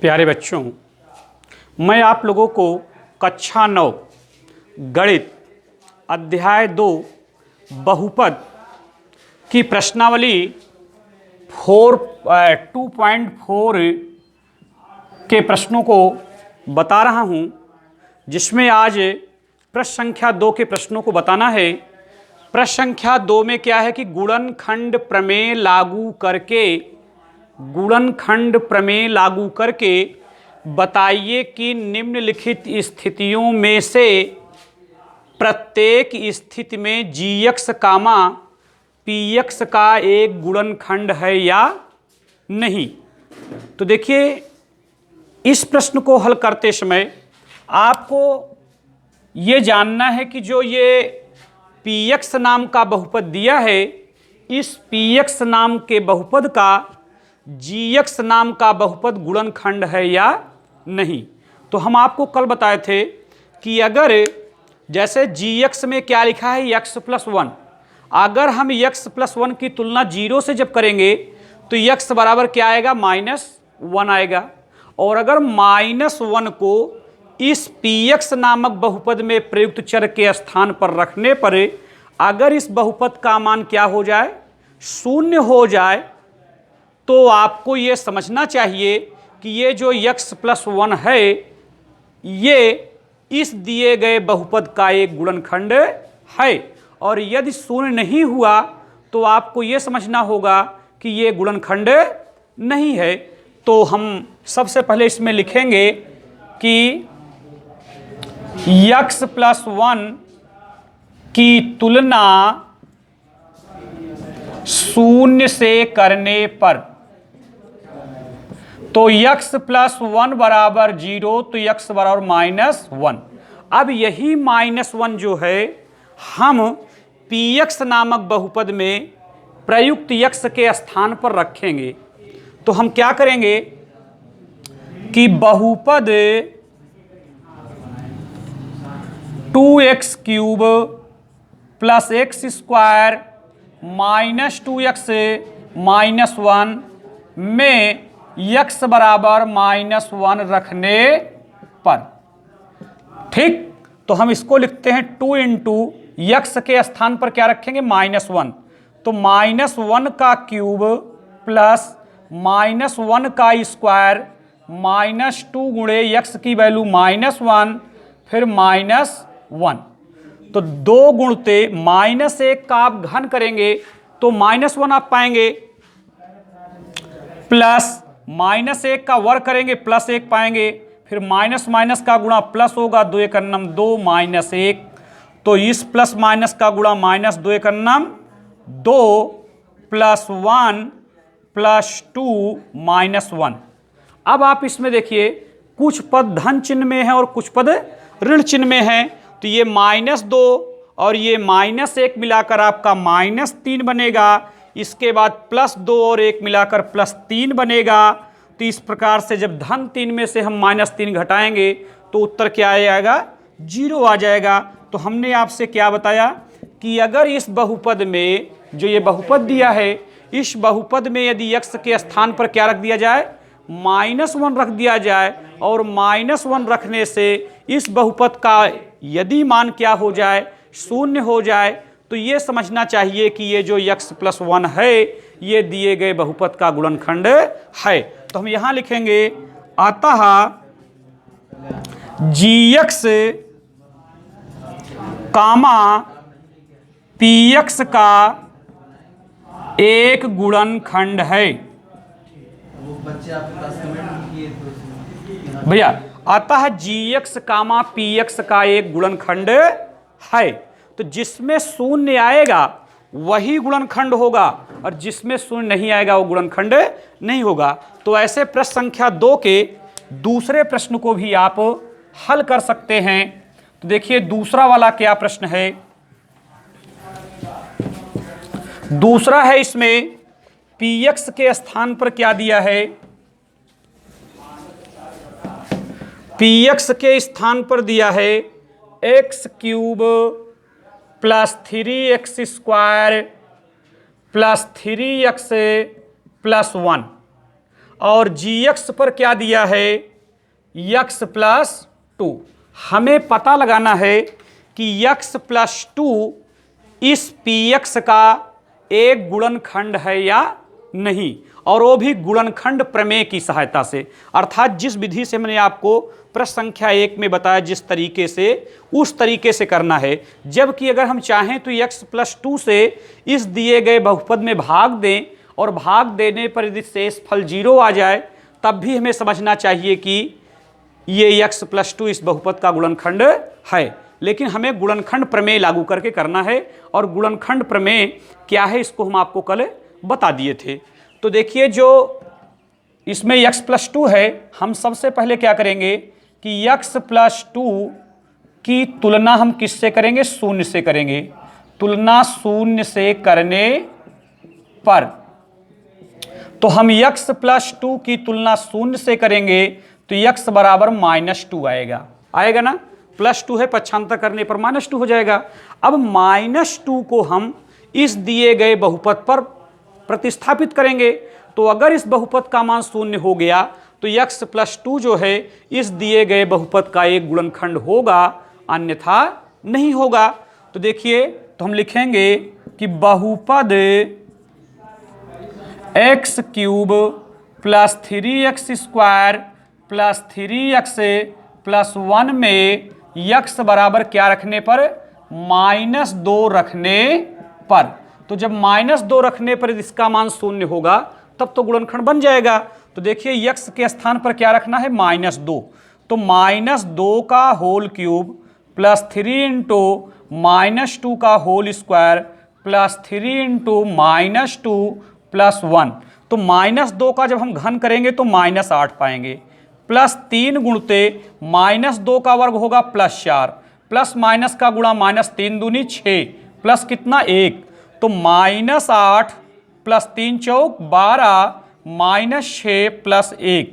प्यारे बच्चों, मैं आप लोगों को कक्षा 9 गणित अध्याय 2 बहुपद की प्रश्नावली 2.4 के प्रश्नों को बता रहा हूं, जिसमें आज प्रश्न संख्या 2 के प्रश्नों को बताना है। प्रश्न संख्या 2 में क्या है कि गुणनखंड प्रमेय लागू करके बताइए कि निम्नलिखित स्थितियों में से प्रत्येक स्थिति में gx, px का एक गुणनखंड है या नहीं। तो देखिए, इस प्रश्न को हल करते समय आपको ये जानना है कि जो ये px नाम का बहुपद दिया है, इस px नाम के बहुपद का gx नाम का बहुपद गुणनखंड है या नहीं। तो हम आपको कल बताए थे कि अगर जैसे gx में क्या लिखा है x + 1, अगर हम x + 1 की तुलना 0 से जब करेंगे तो x बराबर क्या आएगा, -1 आएगा। और अगर -1 को इस px नामक बहुपद में प्रयुक्त चर के स्थान पर रखने पर अगर इस बहुपद का मान क्या हो जाए, 0 हो जाए, तो आपको ये समझना चाहिए कि ये जो x + 1 है, ये इस दिए गए बहुपद का एक गुणनखंड है। और यदि 0 नहीं हुआ तो आपको ये समझना होगा कि ये गुणनखंड नहीं है। तो हम सबसे पहले इसमें लिखेंगे कि x + 1 की तुलना 0 से करने पर, तो x + 1 बराबर 0, तो x बराबर -1। अब यही -1 जो है हम px नामक बहुपद में प्रयुक्त x के स्थान पर रखेंगे। तो हम क्या करेंगे कि बहुपद 2x³ + x² -2x - 1 में x बराबर -1 रखने पर, ठीक। तो हम इसको लिखते हैं 2 × x के स्थान पर क्या रखेंगे, -1। तो -1 का क्यूब प्लस -1 का स्क्वायर -2 गुणे x की वैल्यू -1 फिर -1। तो 2 गुणते -1 का आप घन करेंगे तो -1 आप पाएंगे, प्लस -1 का वर्ग करेंगे +1 पाएंगे, फिर माइनस का गुणा प्लस होगा, 2 × 2 -1। तो इस प्लस माइनस का गुणा -2 × 2 + 1 + 2 -1। अब आप इसमें देखिए, कुछ पद धन चिन्ह में है और कुछ पद ऋण चिन्ह में है। तो ये -2 और ये -1 मिलाकर आपका -3 बनेगा। इसके बाद +2 और 1 मिलाकर +3 बनेगा। तो इस प्रकार से जब धन 3 में से हम -3 घटाएंगे तो उत्तर क्या आएगा, 0 आ जाएगा। तो हमने आपसे क्या बताया कि अगर इस बहुपद में जो ये बहुपद दिया है, इस बहुपद में यदि x के स्थान पर क्या रख दिया जाए, -1 रख दिया जाए, और -1 रखने से इस बहुपद का यदि मान क्या हो जाए, 0 हो जाए, तो ये समझना चाहिए कि ये जो x + 1 है, ये दिए गए बहुपद का गुणनखंड है। तो हम यहां लिखेंगे, अतः gx, px का एक गुणनखंड है। भैया, अतः gx, px का एक गुणनखंड है। तो जिसमें 0 आएगा वही गुणनखंड होगा, और जिसमें 0 नहीं आएगा वो गुणनखंड नहीं होगा। तो ऐसे प्रश्न संख्या 2 के दूसरे प्रश्न को भी आप हल कर सकते हैं। तो देखिए, दूसरा वाला क्या प्रश्न है। दूसरा है, इसमें px के स्थान पर क्या दिया है, px के स्थान पर दिया है x³ + 3x² + 3x + 1। और gx पर क्या दिया है, x प्लस 2। हमें पता लगाना है कि x प्लस 2 इस px का एक गुणनखंड है या नहीं, और वो भी गुणनखंड प्रमेय की सहायता से। अर्थात जिस विधि से मैंने आपको प्रश्न संख्या 1 में बताया जिस तरीके से, उस तरीके से करना है। जबकि अगर हम चाहें तो x प्लस 2 से इस दिए गए बहुपद में भाग दें, और भाग देने पर यदि शेष फल 0 आ जाए, तब भी हमें समझना चाहिए कि ये x प्लस 2 इस बहुपद का गुणनखंड है। लेकिन हमें गुणनखंड प्रमेय लागू करके करना है, और गुणनखंड प्रमेय क्या है इसको हम आपको कल बता दिए थे। तो देखिए, जो इसमें x प्लस 2 है, हम सबसे पहले क्या करेंगे कि x प्लस 2 की तुलना हम किससे करेंगे, शून्य से करेंगे। तुलना शून्य से करने पर, तो हम x प्लस 2 की तुलना शून्य से करेंगे तो x बराबर -2 आएगा ना। प्लस 2 है, पक्षांतर करने पर -2 हो जाएगा। अब -2 को हम इस दिए गए बहुपद पर प्रतिस्थापित करेंगे, तो अगर इस बहुपद का मान शून्य हो गया तो x प्लस 2 जो है इस दिए गए बहुपद का एक गुणनखंड होगा, अन्यथा नहीं होगा। तो देखिए, तो हम लिखेंगे कि बहुपद x cube plus 3x square plus 3x plus 1 में x बराबर क्या रखने पर, -2 रखने पर। तो जब -2 रखने पर इसका मान शून्य होगा तब तो गुणनखंड बन जाएगा। तो देखिए, x के स्थान पर क्या रखना है, -2। तो -2 का होल क्यूब प्लस 3 इंटू -2 का whole square plus 3 into -2 plus 1। तो -2 का जब हम घन करेंगे तो -8 पाएंगे, प्लस 3 गुणते -2 का वर्ग होगा +4, प्लस माइनस का गुणा -3 दूनी 6, प्लस कितना 1, तो -8 प्लस 3 चौक 12 -6 प्लस 1।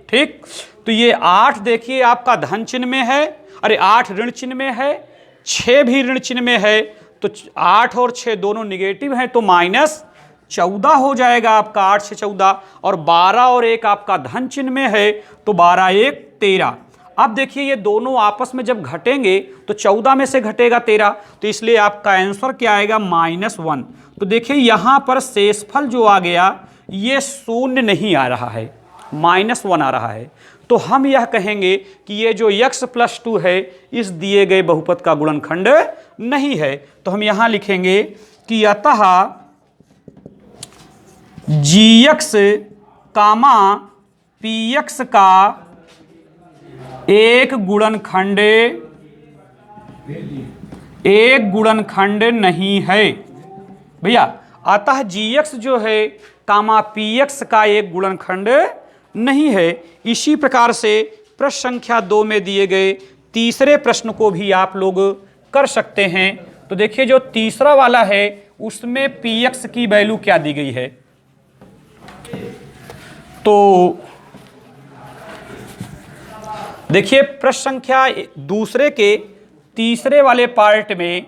ठीक, तो ये 8 देखिए आपका धन चिन्ह में है, अरे 8 ऋण चिन्ह में है, 6 भी ऋण चिन्ह में है, तो 8 और 6 दोनों निगेटिव हैं, तो -14 हो जाएगा आपका, 8 से 14, और 12 और 1 आपका धन चिन्ह में है, तो 12 1 13। अब देखिए, ये दोनों आपस में जब घटेंगे तो 14 में से घटेगा 13, तो इसलिए आपका आंसर क्या आएगा, -1। तो देखिए, यहाँ पर शेषफल जो आ गया ये शून्य नहीं आ रहा है, -1 आ रहा है। तो हम यह कहेंगे कि ये जो x प्लस 2 है इस दिए गए बहुपद का गुणनखंड नहीं है। तो हम यहाँ लिखेंगे कि अतः gx कामा px का एक गुणनखंड नहीं है। भैया, अतः gx जो है कामा px का एक गुणनखंड नहीं है। इसी प्रकार से प्रश्न संख्या 2 में दिए गए तीसरे प्रश्न को भी आप लोग कर सकते हैं। तो देखिए, जो तीसरा वाला है उसमें px की वैल्यू क्या दी गई है, तो देखिए प्रश्न संख्या दूसरे के तीसरे वाले पार्ट में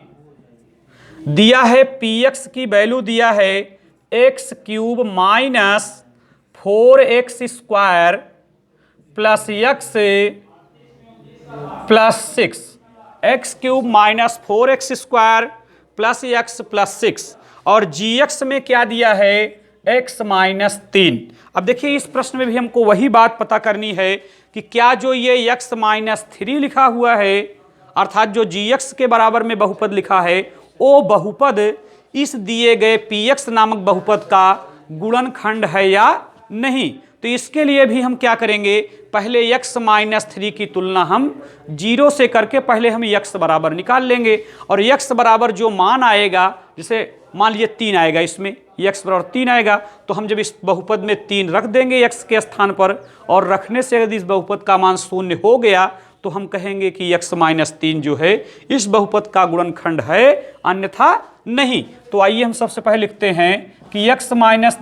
दिया है px की वैल्यू दिया है x cube minus 4x square plus x plus 6, x cube minus 4x square plus x plus 6, और gx में क्या दिया है, x माइनस 3। अब देखिए, इस प्रश्न में भी हमको वही बात पता करनी है कि क्या जो ये x माइनस 3 लिखा हुआ है, अर्थात जो gx के बराबर में बहुपद लिखा है, वो बहुपद इस दिए गए px नामक बहुपद का गुणनखंड है या नहीं। तो इसके लिए भी हम क्या करेंगे, पहले x माइनस 3 की तुलना हम 0 से करके पहले हम x बराबर निकाल लेंगे, और x बराबर जो मान आएगा, जैसे मान लीजिए 3 आएगा, इसमें x बराबर 3 आएगा, तो हम जब इस बहुपद में 3 रख देंगे x के स्थान पर, और रखने से यदि इस बहुपद का मान 0 हो गया तो हम कहेंगे कि x माइनस 3 जो है इस बहुपद का गुणनखंड है, अन्यथा नहीं। तो आइए हम सबसे पहले लिखते हैं कि x माइनस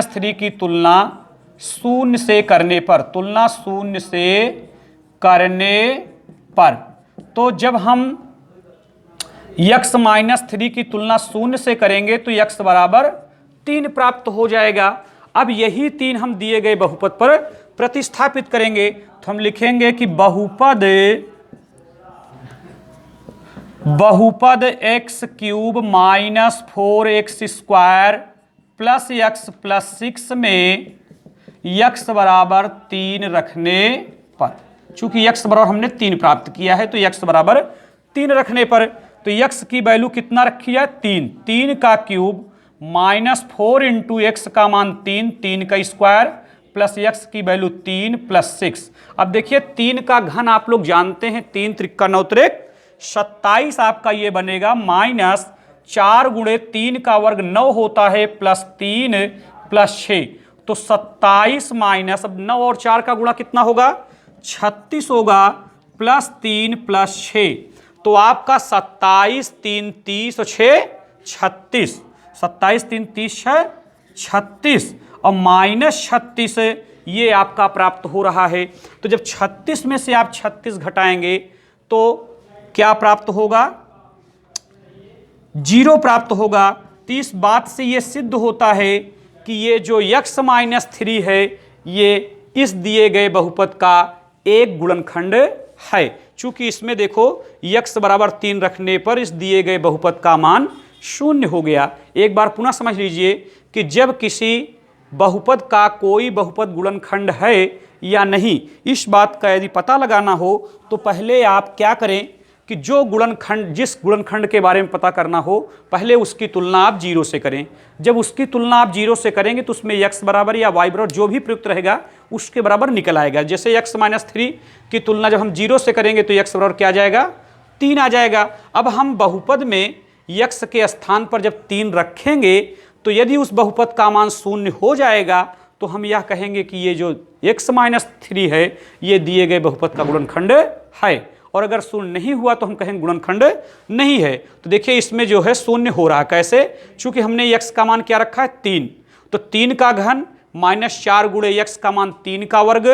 3 की तुलना शून्य से करने पर, तो जब हम x माइनस 3 की तुलना शून्य से करेंगे तो x बराबर 3 प्राप्त हो जाएगा। अब यही 3 हम दिए गए बहुपद पर प्रतिस्थापित करेंगे, तो हम लिखेंगे कि बहुपद x cube minus 4x square plus x plus 6 में x बराबर 3 रखने पर, चूंकि x बराबर हमने 3 प्राप्त किया है तो x बराबर 3 रखने पर, तो x की वैल्यू कितना रखी है 3, 3 का क्यूब माइनस 4 इंटू एक्स का मान 3, 3 का स्क्वायर प्लस x की वैल्यू 3 प्लस 6। अब देखिए 3 का घन आप लोग जानते हैं, 3 त्रिक 9 त्रिक 27 आपका ये बनेगा, माइनस 4 गुणे 3 का वर्ग 9 होता है प्लस 3 प्लस 6, तो 27 माइनस, अब 9 और 4 का गुणा कितना होगा 36 होगा, प्लस 3 प्लस 6, तो आपका 27 3 30 और 6 36, 27 3 30 6 36 और माइनस 36 ये आपका प्राप्त हो रहा है। तो जब 36 में से आप 36 घटाएंगे तो क्या प्राप्त होगा 0 प्राप्त होगा। तो इस बात से ये सिद्ध होता है कि ये जो x माइनस 3 है ये इस दिए गए बहुपद का एक गुणनखंड है। चूंकि इसमें देखो x बराबर 3 रखने पर इस दिए गए बहुपद का मान 0 हो गया। एक बार पुनः समझ लीजिए कि जब किसी बहुपद का कोई बहुपद गुणनखंड है या नहीं, इस बात का यदि पता लगाना हो तो पहले आप क्या करें कि जो गुणनखंड, जिस गुणनखंड के बारे में पता करना हो पहले उसकी तुलना आप 0 से करें। जब उसकी तुलना आप 0 से करेंगे तो उसमें x बराबर या y बराबर जो भी प्रयुक्त रहेगा उसके बराबर निकल आएगा। जैसे x माइनस 3 की तुलना जब हम 0 से करेंगे तो x बराबर क्या आ जाएगा 3 आ जाएगा। अब हम बहुपद में x के स्थान पर जब 3 रखेंगे तो यदि उस बहुपद का मान 0 हो जाएगा तो हम यह कहेंगे कि ये जो x माइनस 3 है ये दिए गए बहुपद का गुणनखंड है, और अगर 0 नहीं हुआ तो हम कहेंगे गुणनखंड नहीं है। तो देखिए इसमें जो है 0 हो रहा, कैसे, चूंकि हमने x का मान क्या रखा है 3, तो 3 का घन माइनस 4 गुणे x का मान 3 का वर्ग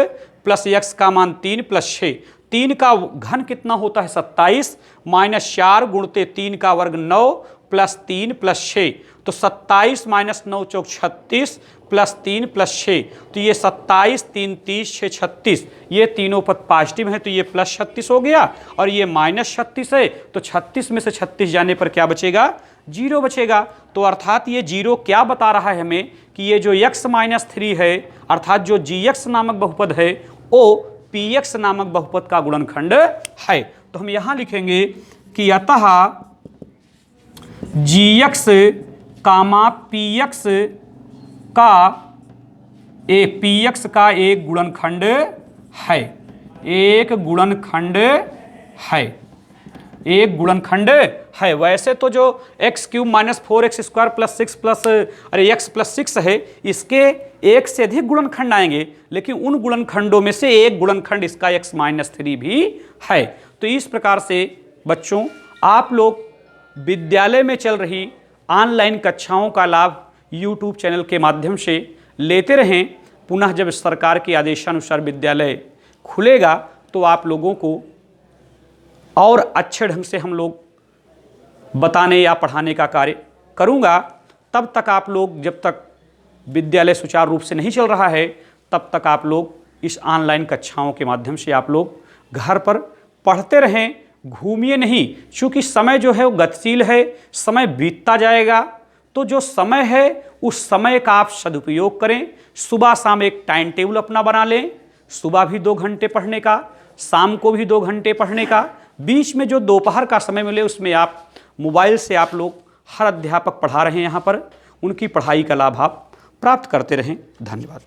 प्लस x का मान 3 प्लस 6, 3 का घन कितना होता है 27 माइनस 4 गुणते 3 का वर्ग 9 प्लस 3 प्लस 6, तो 27 माइनस 9 चौक 36 प्लस 3 प्लस 6, तो ये 27 3 30 6 36, ये तीनों पद पॉजिटिव हैं तो ये प्लस 36 हो गया और ये माइनस 36 है, तो 36 में से 36 जाने पर क्या बचेगा 0 बचेगा। तो अर्थात ये 0 क्या बता रहा है हमें कि ये जो x माइनस 3 है अर्थात जो gx नामक बहुपद है वो px नामक बहुपद का गुणनखंड है। तो हम यहाँ लिखेंगे कि अतः gx कामा px का एक गुणनखंड है, एक गुणनखंड है, एक गुणनखंड है। वैसे तो जो x cube minus 4x square plus 6 plus x plus 6 है इसके एक से अधिक गुणनखंड आएंगे, लेकिन उन गुणनखंडों में से एक गुणनखंड इसका x माइनस 3 भी है। तो इस प्रकार से बच्चों आप लोग विद्यालय में चल रही ऑनलाइन कक्षाओं का लाभ YouTube चैनल के माध्यम से लेते रहें। पुनः जब सरकार के आदेशानुसार विद्यालय खुलेगा तो आप लोगों को और अच्छे ढंग से हम लोग बताने या पढ़ाने का कार्य करूँगा। तब तक आप लोग, जब तक विद्यालय सुचारू रूप से नहीं चल रहा है तब तक आप लोग इस ऑनलाइन कक्षाओं के माध्यम से आप लोग घर पर पढ़ते रहें, घूमिए नहीं। चूँकि समय जो है वो गतिशील है, समय बीतता जाएगा, तो जो समय है उस समय का आप सदुपयोग करें। सुबह शाम एक टाइम टेबल अपना बना लें, सुबह भी 2 घंटे पढ़ने का, शाम को भी 2 घंटे पढ़ने का, बीच में जो दोपहर का समय मिले उसमें आप मोबाइल से आप लोग हर अध्यापक पढ़ा रहे हैं यहाँ पर उनकी पढ़ाई का लाभ आप प्राप्त करते रहें। धन्यवाद।